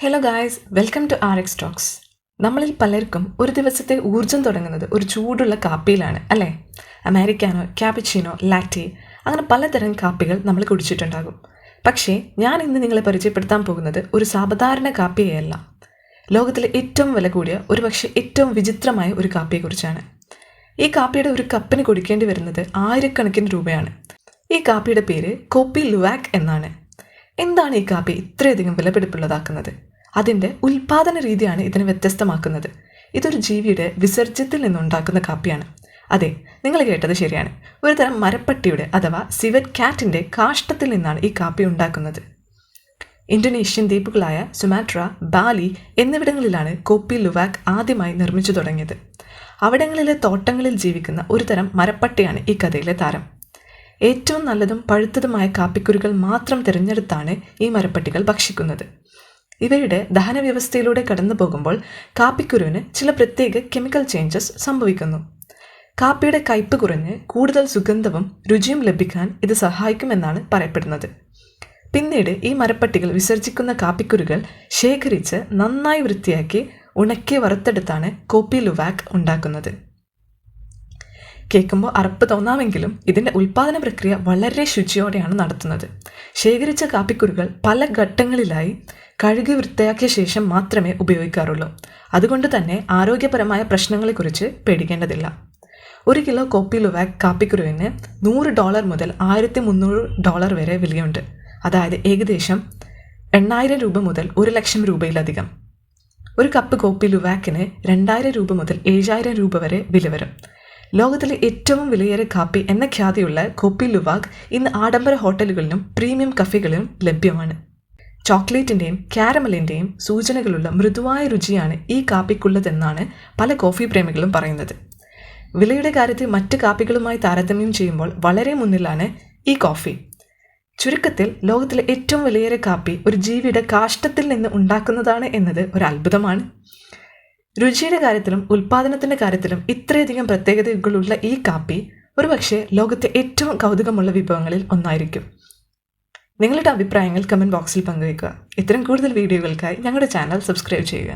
Hello guys, welcome to RX talks. നമ്മളിൽ പലർക്കും ഒരു ദിവസത്തെ ഊർജ്ജം തുടങ്ങുന്നത് ഒരു ചൂടുള്ള കാപ്പിയിലാണ് അല്ലേ? അമേരിക്കാനോ, ക്യാപച്ചിനോ, ലാറ്റെ അങ്ങനെ പലതരം കാപ്പികൾ നമ്മൾ കുടിച്ചിട്ടുണ്ടാകും. പക്ഷേ ഞാൻ ഇന്ന് നിങ്ങളെ പരിചയപ്പെടുത്താൻ പോകുന്നത് ഒരു സാധാരണ കാപ്പിയെയല്ല. ലോകത്തിലെ ഏറ്റവും വില കൂടിയ, ഒരുപക്ഷെ ഏറ്റവും വിചിത്രമായ ഒരു കാപ്പിയെക്കുറിച്ചാണ്. ഈ കാപ്പിയുടെ ഒരു കപ്പിന് കൊടുക്കേണ്ടി വരുന്നത് ആയിരക്കണക്കിന് രൂപയാണ്. ഈ കാപ്പിയുടെ പേര് കോപ്പി ലുവാക് എന്നാണ്. എന്താണ് ഈ കാപ്പി ഇത്രയധികം വിലപിടിപ്പുള്ളതാക്കുന്നത്? അതിൻ്റെ ഉൽപാദന രീതിയാണ് ഇതിനെ വ്യത്യസ്തമാക്കുന്നത്. ഇതൊരു ജീവിയുടെ വിസർജ്യത്തിൽ നിന്നുണ്ടാക്കുന്ന കാപ്പിയാണ്. അതെ, നിങ്ങൾ കേട്ടത് ശരിയാണ്. ഒരു തരം മരപ്പട്ടിയുടെ അഥവാ സിവറ്റ് കാറ്റിൻ്റെ കാഷ്ടത്തിൽ നിന്നാണ് ഈ കാപ്പി ഉണ്ടാക്കുന്നത്. ഇന്തോനേഷ്യൻ ദ്വീപുകളായ സുമാട്ര, ബാലി എന്നിവിടങ്ങളിലാണ് കോപ്പി ലുവാക് ആദ്യമായി നിർമ്മിച്ചു തുടങ്ങിയത്. അവിടങ്ങളിലെ തോട്ടങ്ങളിൽ ജീവിക്കുന്ന ഒരു തരം മരപ്പട്ടിയാണ് ഈ കഥയിലെ താരം. ഏറ്റവും നല്ലതും പഴുത്തതുമായ കാപ്പിക്കുരുകൾ മാത്രം തിരഞ്ഞെടുത്താണ് ഈ മരപ്പട്ടികൾ ഭക്ഷിക്കുന്നത്. ഇവയുടെ ദഹനവ്യവസ്ഥയിലൂടെ കടന്നു പോകുമ്പോൾ കാപ്പിക്കുരുവിന് ചില പ്രത്യേക കെമിക്കൽ ചേഞ്ചസ് സംഭവിക്കുന്നു. കാപ്പിയുടെ കയ്പ് കുറഞ്ഞ് കൂടുതൽ സുഗന്ധവും രുചിയും ലഭിക്കാൻ ഇത് സഹായിക്കുമെന്നാണ് പറയപ്പെടുന്നത്. പിന്നീട് ഈ മരപ്പട്ടികൾ വിസർജിക്കുന്ന കാപ്പിക്കുരുകൾ ശേഖരിച്ച് നന്നായി വൃത്തിയാക്കി ഉണക്കി വറുത്തെടുത്താണ് കോപ്പി ലുവാക് ഉണ്ടാക്കുന്നത്. കേൾക്കുമ്പോൾ അറപ്പ് തോന്നാമെങ്കിലും ഇതിൻ്റെ ഉൽപ്പാദന പ്രക്രിയ വളരെ ശുചിയോടെയാണ് നടത്തുന്നത്. ശേഖരിച്ച കാപ്പിക്കുരുകൾ പല ഘട്ടങ്ങളിലായി കഴുകി വൃത്തിയാക്കിയ ശേഷം മാത്രമേ ഉപയോഗിക്കാറുള്ളൂ. അതുകൊണ്ട് തന്നെ ആരോഗ്യപരമായ പ്രശ്നങ്ങളെക്കുറിച്ച് പേടിക്കേണ്ടതില്ല. 1 കിലോ കോപ്പി ലുവാക് കാപ്പിക്കുരുവിന് $100 മുതൽ $1300 വരെ വിലയുണ്ട്. അതായത് ഏകദേശം 8000 രൂപ മുതൽ 1 ലക്ഷം രൂപയിലധികം. ഒരു കപ്പ് കോപ്പി ലുവാക്കിന് 2000 രൂപ മുതൽ 7000 രൂപ വരെ വില വരും. ലോകത്തിലെ ഏറ്റവും വിലയേറിയ കാപ്പി എന്ന ഖ്യാതിയുള്ള കോപ്പി ലുവാക് ഇന്ന് ആഡംബര ഹോട്ടലുകളിലും പ്രീമിയം കഫേകളിലും ലഭ്യമാണ്. ചോക്ലേറ്റിൻ്റെയും കാരമലിൻ്റെയും സൂചനകളുള്ള മൃദുവായ രുചിയാണ് ഈ കാപ്പിക്കുള്ളതെന്നാണ് പല കോഫി പ്രേമികളും പറയുന്നത്. വിലയുടെ കാര്യത്തിൽ മറ്റ് കാപ്പികളുമായി താരതമ്യം ചെയ്യുമ്പോൾ വളരെ മുന്നിലാണ് ഈ കോഫി. ചുരുക്കത്തിൽ ലോകത്തിലെ ഏറ്റവും വിലയേറിയ കാപ്പി ഒരു ജീവിയുടെ കാഷ്ടത്തിൽ നിന്ന് ഉണ്ടാക്കുന്നതാണ് എന്നത് ഒരു അത്ഭുതമാണ്. രുചിയുടെ കാര്യത്തിലും ഉൽപ്പാദനത്തിൻ്റെ കാര്യത്തിലും ഇത്രയധികം പ്രത്യേകതകളുള്ള ഈ കാപ്പി ഒരുപക്ഷെ ലോകത്തെ ഏറ്റവും കൗതുകമുള്ള വിഭവങ്ങളിൽ ഒന്നായിരിക്കും. നിങ്ങളുടെ അഭിപ്രായങ്ങൾ കമൻറ്റ് ബോക്സിൽ പങ്കുവയ്ക്കുക. ഇത്തരം കൂടുതൽ വീഡിയോകൾക്കായി ഞങ്ങളുടെ ചാനൽ സബ്സ്ക്രൈബ് ചെയ്യുക.